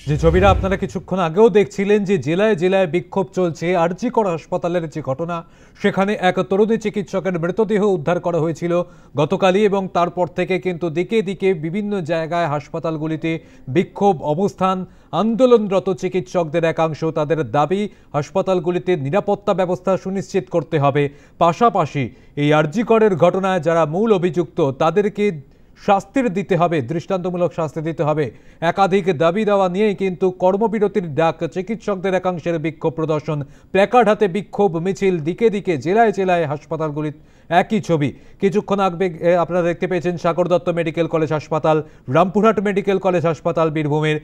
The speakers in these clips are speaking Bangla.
যে ছবিটা আপনারা কিছুক্ষণ আগেও দেখছিলেন যে জেলায় জেলায় বিক্ষোভ চলছে। আরজি কর হাসপাতালের যে ঘটনা, সেখানে এক তরুণী চিকিৎসকের মৃতদেহ উদ্ধার করা হয়েছিল গতকালই, এবং তারপর থেকে কিন্তু দিকে দিকে বিভিন্ন জায়গায় হাসপাতালগুলিতে বিক্ষোভ অবস্থান। আন্দোলনরত চিকিৎসকদের একাংশ তাদের দাবি হাসপাতালগুলিতে নিরাপত্তা ব্যবস্থা সুনিশ্চিত করতে হবে। পাশাপাশি এই আরজি করের ঘটনায় যারা মূল অভিযুক্ত তাদেরকে শাস্তির দিতে হবে, দৃষ্টান্তমূলক শাস্তি দিতে হবে। একাধিক দাবি দেওয়া নিয়েই কিন্তু কর্মবিরতির ডাক চিকিৎসকদের একাংশের বিক্ষোভ প্রদর্শন, প্ল্যাকার্ড হাতে বিক্ষোভ মিছিল, দিকে দিকে জেলায় জেলায় হাসপাতালগুলি একই ছবি। কিছুক্ষণ আগে আপনারা দেখতে পেয়েছেন সাগর দত্ত মেডিকেল কলেজ হাসপাতাল, রামপুরহাট মেডিকেল কলেজ হাসপাতাল বীরভূমের।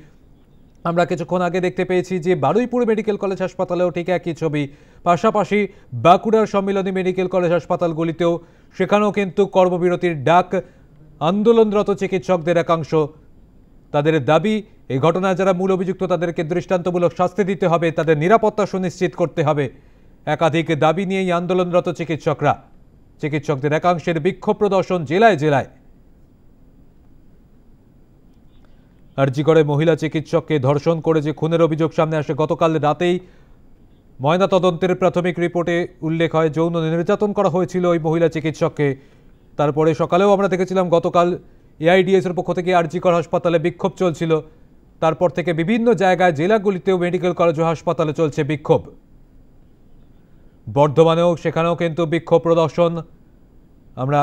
আমরা কিছুক্ষণ আগে দেখতে পেয়েছি যে বারুইপুর মেডিকেল কলেজ হাসপাতালেও ঠিক একই ছবি। পাশাপাশি বাঁকুড়ার সম্মিলনী মেডিকেল কলেজ হাসপাতালগুলিতেও সেখানেও কিন্তু কর্মবিরতির ডাক আন্দোলনরত চিকিৎসকদের একাংশ। তাদের দাবি এই ঘটনায় যারা মূল অভিযুক্ত তাদেরকে দৃষ্টান্তমূলক শাস্তি দিতে হবে, তাদের নিরাপত্তা সুনিশ্চিত করতে হবে। একাধিক দাবি নিয়েই আন্দোলনরত চিকিৎসকদের একাংশের বিক্ষোভ প্রদর্শন জেলায় জেলায়। আরজি করে মহিলা চিকিৎসককে ধর্ষণ করে যে খুনের অভিযোগ সামনে আসে, গতকাল রাতেই ময়নাতদন্তের প্রাথমিক রিপোর্টে উল্লেখ হয় যৌন নির্যাতন করা হয়েছিল ওই মহিলা চিকিৎসককে। তারপরে সকালেও আমরা দেখেছিলাম গতকাল এআইডিএস এর পক্ষ থেকে আরজি কর হাসপাতালে বিক্ষোভ চলছিল। তারপর থেকে বিভিন্ন জায়গায় জেলাগুলিতেও মেডিকেল কলেজ ও হাসপাতালে চলছে বিক্ষোভ। বর্ধমানেও সেখানেও কিন্তু বিক্ষোভ প্রদর্শন। আমরা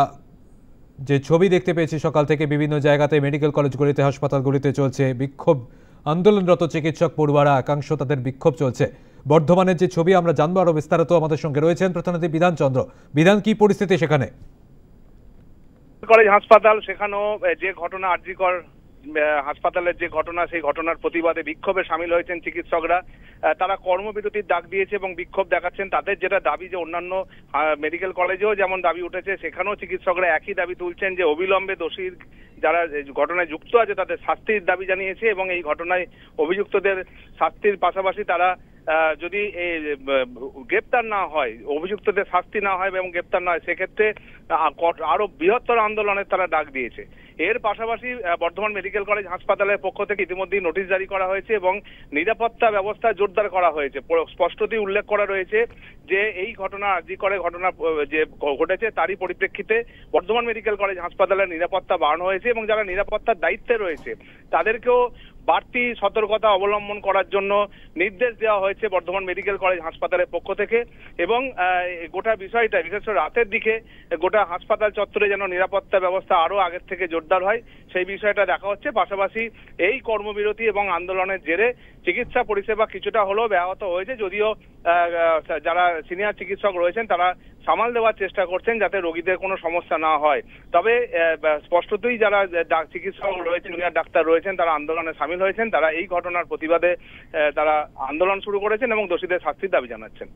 যে ছবি দেখতে পেয়েছি সকাল থেকে বিভিন্ন জায়গাতে মেডিকেল কলেজগুলিতে হাসপাতালগুলিতে চলছে বিক্ষোভ। আন্দোলনরত চিকিৎসক পড়ুয়ারা একাংশ তাদের বিক্ষোভ চলছে। বর্ধমানের যে ছবি আমরা জানবো আরো বিস্তারিত, আমাদের সঙ্গে রয়েছেন প্রতিনিধি বিধান চন্দ্র। বিধান, কি পরিস্থিতি সেখানে? কলেজ হাসপাতাল, সেখানেও যে ঘটনা আরজি কর হাসপাতালের যে ঘটনা, সেই ঘটনার প্রতিবাদে বিক্ষোভে সামিল হয়েছেন চিকিৎসকরা। তারা কর্মবিরতির ডাক দিয়েছে এবং বিক্ষোভ দেখাচ্ছেন। তাদের যেটা দাবি, যে অন্যান্য মেডিকেল কলেজেও যেমন দাবি উঠেছে, সেখানেও চিকিৎসকরা একই দাবি তুলছেন যে অবিলম্বে দোষীর যারা ঘটনায় যুক্ত আছে তাদের শাস্তির দাবি জানিয়েছে, এবং এই ঘটনায় অভিযুক্তদের শাস্তির পাশাপাশি তারা যদি গ্রেপ্তার না হয়, অভিযুক্তদের শাস্তি না হয় এবং গ্রেপ্তার না হয়, সেক্ষেত্রে আরো বৃহত্তর আন্দোলনের তারা ডাক দিয়েছে। এর পাশাপাশি বর্ধমান মেডিকেল কলেজ হাসপাতালের পক্ষ থেকে ইতিমধ্যেই নোটিশ জারি করা হয়েছে এবং নিরাপত্তা ব্যবস্থা জোরদার করা হয়েছে। স্পষ্টতই উল্লেখ করা রয়েছে যে এই ঘটনা আরজি করে ঘটনা যে ঘটেছে তারই পরিপ্রেক্ষিতে বর্ধমান মেডিকেল কলেজ হাসপাতালের নিরাপত্তা বাড়ানো হয়েছে, এবং যারা নিরাপত্তার দায়িত্বে রয়েছে তাদেরকেও বাড়তি সতর্কতা অবলম্বন করার জন্য নির্দেশ দেওয়া হয়েছে বর্ধমান মেডিকেল কলেজ হাসপাতালের পক্ষ থেকে। এবং গোটা বিষয়টা বিশেষ করে রাতের দিকে গোটা হাসপাতাল চত্বরে যেন নিরাপত্তা ব্যবস্থা আরো আগের থেকে জোরদার হয়, সেই বিষয়টা দেখা হচ্ছে। পাশাপাশি এই কর্মবিরতি এবং আন্দোলনের জেরে চিকিৎসা পরিষেবা কিছুটা হলেও ব্যাহত হয়েছে, যদিও যারা সিনিয়র চিকিৎসক রয়েছেন তারা সামাল দেওয়ার চেষ্টা করছেন যাতে রোগীদের কোনো সমস্যা না হয়। তবে স্পষ্টতই যারা চিকিৎসক রয়েছেন, জুনিয়র ডাক্তার রয়েছেন, তারা আন্দোলনে সামিল হয়েছেন। তারা এই ঘটনার প্রতিবাদে তারা আন্দোলন শুরু করেছেন এবং দোষীদের শাস্তির দাবি জানাচ্ছেন।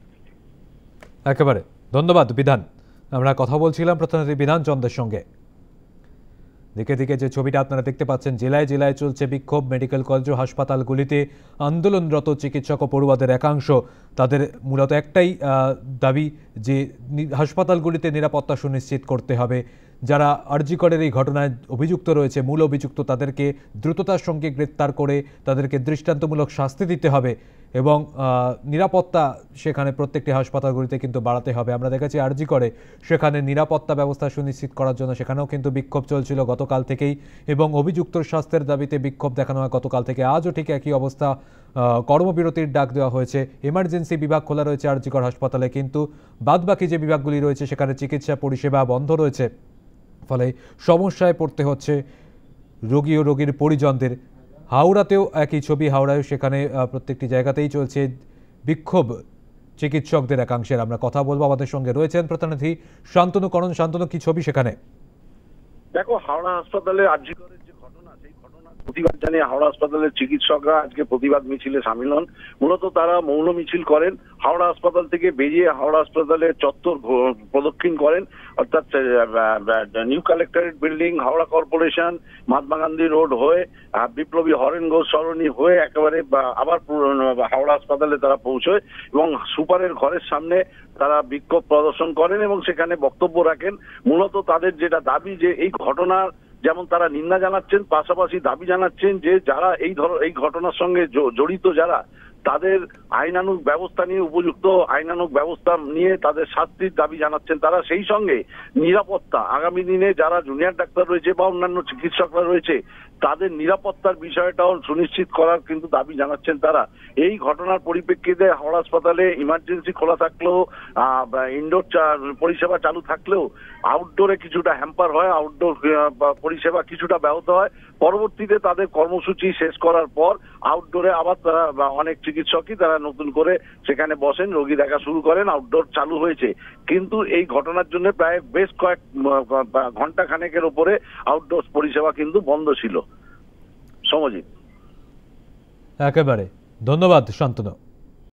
একেবারে ধন্যবাদ বিধান। আমরা কথা বলছিলাম প্রতিনিধি বিধান চন্দ্রের সঙ্গে। দিকে দিকে যে ছবিটা আপনারা দেখতে পাচ্ছেন, জেলায় জেলায় চলছে বিক্ষোভ। মেডিকেল কলেজ ও হাসপাতালগুলিতে আন্দোলনরত চিকিৎসক ও পড়ুয়াদের একাংশ তাদের মূলত একটাই দাবি, যে হাসপাতালগুলিতে নিরাপত্তা সুনিশ্চিত করতে হবে। যারা আরজি করের এই ঘটনায় অভিযুক্ত রয়েছে, মূল অভিযুক্ত, তাদেরকে দ্রুততার সঙ্গে গ্রেপ্তার করে তাদেরকে দৃষ্টান্তমূলক শাস্তি দিতে হবে এবং নিরাপত্তা সেখানে প্রত্যেকটি হাসপাতালগুলিতে কিন্তু বাড়াতে হবে। আমরা দেখেছি আরজি করে সেখানে নিরাপত্তা ব্যবস্থা সুনিশ্চিত করার জন্য সেখানেও কিন্তু বিক্ষোভ চলছিল গতকাল থেকেই, এবং অভিযুক্তর শাস্তির দাবিতে বিক্ষোভ দেখানো হয় গতকাল থেকে। আজও ঠিক একই অবস্থা, কর্মবিরতির ডাক দেওয়া হয়েছে। এমার্জেন্সি বিভাগ খোলা রয়েছে আরজি কর হাসপাতালে, কিন্তু বাদবাকি যে বিভাগগুলি রয়েছে সেখানে চিকিৎসা পরিষেবা বন্ধ রয়েছে, ফলে সমস্যায় পড়তে হচ্ছে রোগী ও রোগীর পরিজনদের। হাওড়াতেও একই ছবি, হাওড়ায় সেখানে প্রত্যেকটি জায়গাতেই চলছে বিক্ষোভ চিকিৎসকদের একাংশের। আমরা কথা বলবো, আমাদের সঙ্গে রয়েছেন প্রতিনিধি শান্তনু করণ। শান্তনু, কি ছবি সেখানে? দেখো, হাওড়া হাসপাতালে আরজি করের যে ঘটনা, সেই ঘটনার প্রতিবাদ জানিয়ে হাওড়া হাসপাতালের চিকিৎসকরা আজকে প্রতিবাদ মিছিলে সামিল হন। মূলত তারা মৌন মিছিল করেন, হাওড়া হাসপাতাল থেকে বেরিয়ে হাওড়া হাসপাতালের চত্বর প্রদক্ষিণ করেন, অর্থাৎ new collectorate building, Howrah corporation, Mahatma Gandhi road হয়ে বিপ্লবী হরেন ঘোষ সরণি হয়ে একেবারে আবার হাওড়া হাসপাতালে তারা পৌঁছয় এবং সুপারের ঘরের সামনে তারা বিক্ষোভ প্রদর্শন করেন এবং সেখানে বক্তব্য রাখেন। মূলত তাদের যেটা দাবি, যে এই ঘটনার যেমন তারা নিন্দা জানাচ্ছেন, পাশাপাশি দাবি জানাচ্ছেন যে যারা এই ঘটনার সঙ্গে জড়িত যারা, তাদের আইনানুগ ব্যবস্থা নিয়ে, উপযুক্ত আইনানুগ ব্যবস্থা নিয়ে তাদের শাস্তির দাবি জানাচ্ছেন তারা। সেই সঙ্গে নিরাপত্তা, আগামী দিনে যারা জুনিয়র ডাক্তার রয়েছে বা অন্যান্য চিকিৎসকরা রয়েছে তাদের নিরাপত্তার বিষয়টাও সুনিশ্চিত করার কিন্তু দাবি জানাচ্ছেন তারা। এই ঘটনার পরিপ্রেক্ষিতে হাওড়া হাসপাতালে ইমার্জেন্সি খোলা থাকলেও, ইনডোর পরিষেবা চালু থাকলেও আউটডোরে কিছুটা হ্যাম্পার হয়, আউটডোর পরিষেবা কিছুটা ব্যাহত হয়। পরবর্তীতে তাদের কর্মসূচি শেষ করার পর আউটডোরে আবার তারা অনেক চিকিৎসকই তারা নতুন করে সেখানে বসেন, রোগী দেখা শুরু করেন, আউটডোর চালু হয়েছে। কিন্তু এই ঘটনার জন্য প্রায় বেশ কয়েক ঘন্টা খানেকের উপরে আউটডোর পরিষেবা কিন্তু বন্ধ ছিল। সমজিৎ, একেবারে ধন্যবাদ শান্তনু।